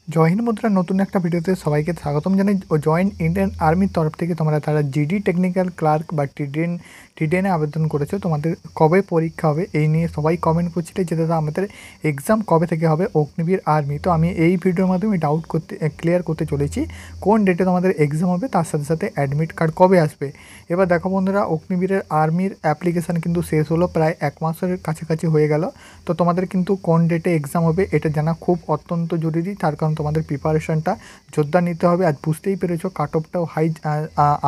জয় হিন্দ বন্ধুরা, নতুন একটা ভিডিওতে সবাইকে স্বাগতম জানাই। জয়েন্ট ইন্ডিয়ান আর্মির তরফ থেকে তোমরা তারা জিডি টেকনিক্যাল ক্লার্ক বা টিডিএনে আবেদন করেছো। তোমাদের কবে পরীক্ষা হবে এই নিয়ে সবাই কমেন্ট করছিলে যে দাদা আমাদের এক্সাম কবে থেকে হবে অগ্নিবীর আর্মি। তো আমি এই ভিডিওর মাধ্যমে ক্লিয়ার করতে চলেছি কোন ডেটে তোমাদের এক্সাম হবে, তার সাথে সাথে অ্যাডমিট কার্ড কবে আসবে। এবার দেখো বন্ধুরা, অগ্নিবীরের আর্মির অ্যাপ্লিকেশান কিন্তু শেষ হলো, প্রায় 1 মাসের কাছাকাছি হয়ে গেল। তো তোমাদের কিন্তু কোন ডেটে এক্সাম হবে এটা জানা খুব অত্যন্ত জরুরি, তার কারণ তোমাদের প্রিপারেশনটা জোরদার নিতে হবে। আজ বুঝতেই পেরেছো কাট অফটাও হাই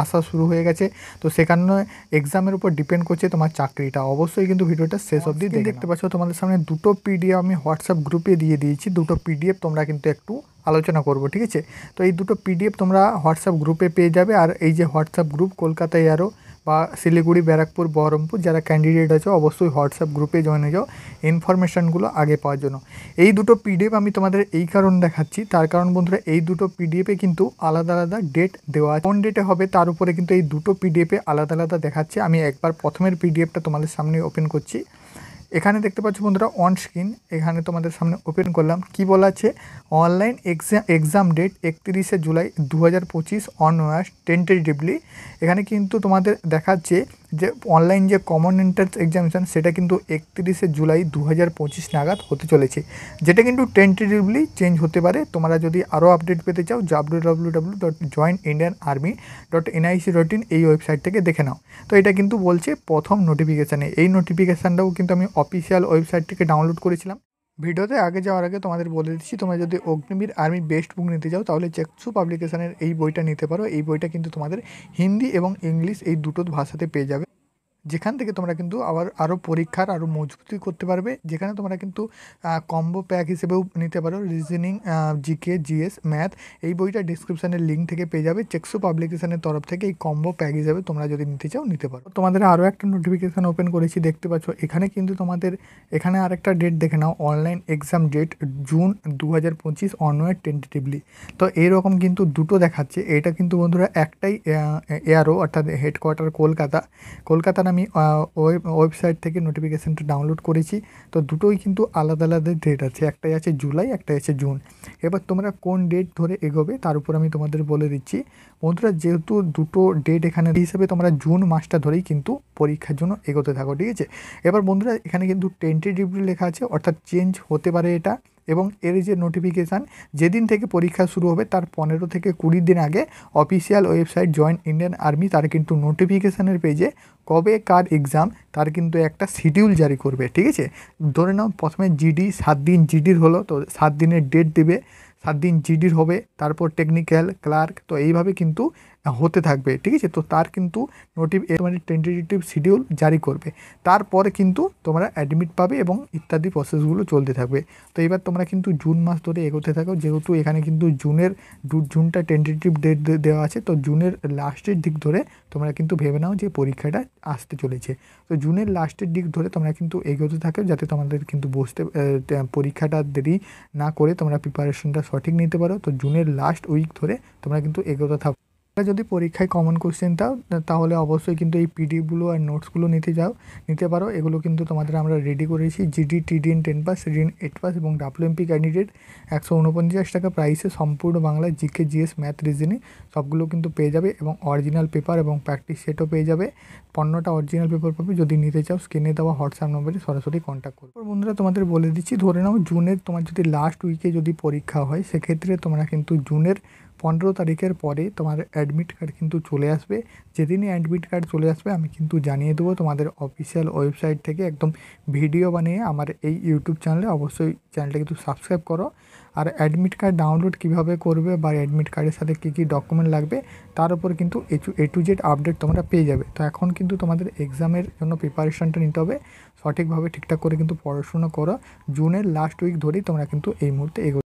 আসা শুরু হয়ে গেছে। তো সেখানে এক্সামের উপর ডিপেন্ড করছে তোমার চাকরিটা। অবশ্যই কিন্তু ভিডিওটা শেষ অবধি দেখতে পাচ্ছ। তোমাদের সামনে দুটো পিডিএফ আমি হোয়াটসঅ্যাপ গ্রুপে দিয়ে দিয়েছি। দুটো পিডিএফ তোমরা কিন্তু একটু আলোচনা করব, ঠিক আছে? তো এই দুটো পিডিএফ তোমরা হোয়াটসঅ্যাপ গ্রুপে পেয়ে যাবে। আর এই যে হোয়াটসঅ্যাপ গ্রুপ কলকাতায় আরও বা শিলিগুড়ি, ব্যারাকপুর, বহরমপুর যারা ক্যান্ডিডেট আছে অবশ্যই হোয়াটসঅ্যাপ গ্রুপে জয়েন হয়ে যাও ইনফরমেশানগুলো আগে পাওয়ার জন্য। এই দুটো পিডিএফ আমি তোমাদের এই কারণ দেখাচ্ছি, তার কারণ বন্ধুরা এই দুটো পিডিএফে কিন্তু আলাদা আলাদা ডেট দেওয়া আছে। কোন ডেটে হবে তার উপরে কিন্তু এই দুটো পিডিএফে আলাদা আলাদা দেখাচ্ছে। আমি একবার প্রথমের পিডিএফটা তোমাদের সামনে ওপেন করছি। এখানে দেখতে পাচ্ছ বন্ধুরা অন স্ক্রিন, এখানে তোমাদের সামনে ওপেন করলাম। কি বলা আছে? অনলাইন এক্সাম ডেট 31শে জুলাই 2025 অনওয়ার্স টেন্টেটিভলি। এখানে কিন্তু তোমাদের দেখাচ্ছে যে অনলাইন যে কমন এন্ট্রান্স এক্সামিনেশন সেটা কিন্তু 31শে জুলাই 2025 নাগাদ হতে চলেছে, যেটা কিন্তু টেন্টেটিভলি চেঞ্জ হতে পারে। তোমরা যদি আরও আপডেট পেতে চাও www.joinindianarmy.nic.in এই ওয়েবসাইট থেকে দেখে নাও। তো এটা কিন্তু বলছে প্রথম নোটিফিকেশানে। এই নোটিফিকেশানটাও কিন্তু আমি অফিসিয়াল ওয়েবসাইট থেকে ডাউনলোড করেছিলাম। ভিডিওতে আগে যাওয়ার আগে তোমাদের বলে দিচ্ছি, তোমরা যদি অগ্নিবীর আর্মি বেস্ট বুক নিতে চাও তাহলে চেকসু পাবলিকেশনের এই বইটা নিতে পারো। এই বইটা কিন্তু তোমাদের হিন্দি এবং ইংলিশ এই দুটো ভাষাতে পেয়ে যাবে, যেখান থেকে তোমরা কিন্তু আরও পরীক্ষার আরও মজবুতি করতে পারবে। যেখানে তোমরা কিন্তু কম্বো প্যাক হিসেবেও নিতে পারো, রিজনিং, জিকে, জিএস, ম্যাথ। এই বইটা ডিসক্রিপশানের লিঙ্ক থেকে পেয়ে যাবে। চেকসু পাবলিকেশনের তরফ থেকে এই কম্বো প্যাক হিসেবে তোমরা যদি নিতে চাও নিতে পারো। তোমাদের আরও একটা নোটিফিকেশান ওপেন করেছি, দেখতে পাচ্ছ। এখানে কিন্তু তোমাদের এখানে আরেকটা ডেট দেখে নাও, online exam date June 2025 onward tentatively. তো এইরকম কিন্তু দুটো দেখাচ্ছে। এটা কিন্তু বন্ধুরা একটাই এআরও অর্থাৎ হেডকোয়ার্টার কলকাতার আমি ওয়েবসাইট থেকে নোটিফিকেশানটা ডাউনলোড করেছি। তো দুটোই কিন্তু আলাদা আলাদা ডেট আছে, একটাই আছে জুলাই, একটাই আছে জুন। এবার তোমরা কোন ডেট ধরে এগোবে তার উপর আমি তোমাদের বলে দিচ্ছি বন্ধুরা। যেহেতু দুটো ডেট এখানে হিসেবে তোমরা জুন মাসটা ধরেই কিন্তু পরীক্ষার জন্য এগোতে থাকো, ঠিক আছে? এবার বন্ধুরা এখানে কিন্তু টেন্টেটিভলি লেখা আছে, অর্থাৎ চেঞ্জ হতে পারে এটা। এবং এর যে নোটিফিকেশান যেদিন থেকে পরীক্ষা শুরু হবে তার 15 থেকে 20 দিন আগে official website joint Indian army তার কিন্তু নোটিফিকেশানের পেজে কবে কার এক্সাম তার কিন্তু একটা শিডিউল জারি করবে, ঠিক আছে? ধরে নাও প্রথমে জিডি 7 দিন জিডির হলো, তো 7 দিনের ডেট দেবে, 7 দিন জিডির হবে, তারপর টেকনিক্যাল, ক্লার্ক, তো এইভাবে কিন্তু হতে থাকবে, ঠিক আছে? তো তার কিন্তু মানে টেন্টেটিভ শিডিউল জারি করবে। তারপরে কিন্তু তোমরা অ্যাডমিট পাবে এবং ইত্যাদি প্রসেসগুলো চলতে থাকবে। তো এবার তোমরা কিন্তু জুন মাস ধরে এগোতে থাকো, যেহেতু এখানে কিন্তু জুনটা টেন্টেটিভ ডেট দেওয়া আছে। তো জুনের লাস্টের দিক ধরে তোমরা কিন্তু ভেবে নাও যে পরীক্ষাটা আসতে চলেছে। তো জুনের লাস্টের দিক ধরে তোমরা কিন্তু এগোতে থাকো, যাতে তোমাদের কিন্তু পরীক্ষাটা দেরি না করে তোমরা প্রিপারেশনটা সঠিক নিতে পারো। তো জুনের লাস্ট উইক ধরে তোমরা কিন্তু এগোতে থাকো। যদি পরীক্ষায় কমন কোশ্চেন দাও তাহলে অবশ্যই কিন্তু এই পিডিএফগুলো আর নোটসগুলো নিতে পারো। এগুলো কিন্তু তোমাদের আমরা রেডি করেছি। জিডি, টিডিএন 10 পাস, রিডিএন 8 পাস এবং ডাব্লিউএমপি ক্যান্ডিডেট 149 টাকা প্রাইসে সম্পূর্ণ Bangla GK, GS, math, reasoning সবগুলো কিন্তু পেয়ে যাবে এবং অরিজিনাল পেপার এবং প্র্যাকটিস সেটও পেয়ে যাবে। 15টা অরিজিনাল পেপার পাবে। যদি নিতে চাও স্ক্রিনে দেওয়া হোয়াটসঅ্যাপ নম্বরে সরাসরি কন্ট্যাক্ট করো। বন্ধুরা তোমাদের বলে দিচ্ছি, ধরে নাও জুনের তোমার যদি লাস্ট উইকে যদি পরীক্ষা হয় সেক্ষেত্রে তোমরা কিন্তু জুনের 15 তারিখের পরে তোমার অ্যাডমিট কার্ড কিন্তু চলে আসবে। যেদিনই অ্যাডমিট কার্ড চলে আসবে আমি কিন্তু জানিয়ে দেবো তোমাদের অফিসিয়াল ওয়েবসাইট থেকে একদম ভিডিও বানিয়ে। আমার এই ইউটিউব চ্যানেলে অবশ্যই চ্যানেলটা কিন্তু সাবস্ক্রাইব করো। আর অ্যাডমিট কার্ড ডাউনলোড কীভাবে করবে বা অ্যাডমিট কার্ডের সাথে কী কী ডকুমেন্ট লাগবে তার উপর কিন্তু এ টু জেড আপডেট তোমরা পেয়ে যাবে। তো এখন কিন্তু তোমাদের এক্সামের জন্য প্রিপারেশনটা নিতে হবে, সঠিকভাবে ঠিকঠাক করে কিন্তু পড়াশোনা করো। জুনের লাস্ট উইক ধরেই তোমরা কিন্তু এই মুহূর্তে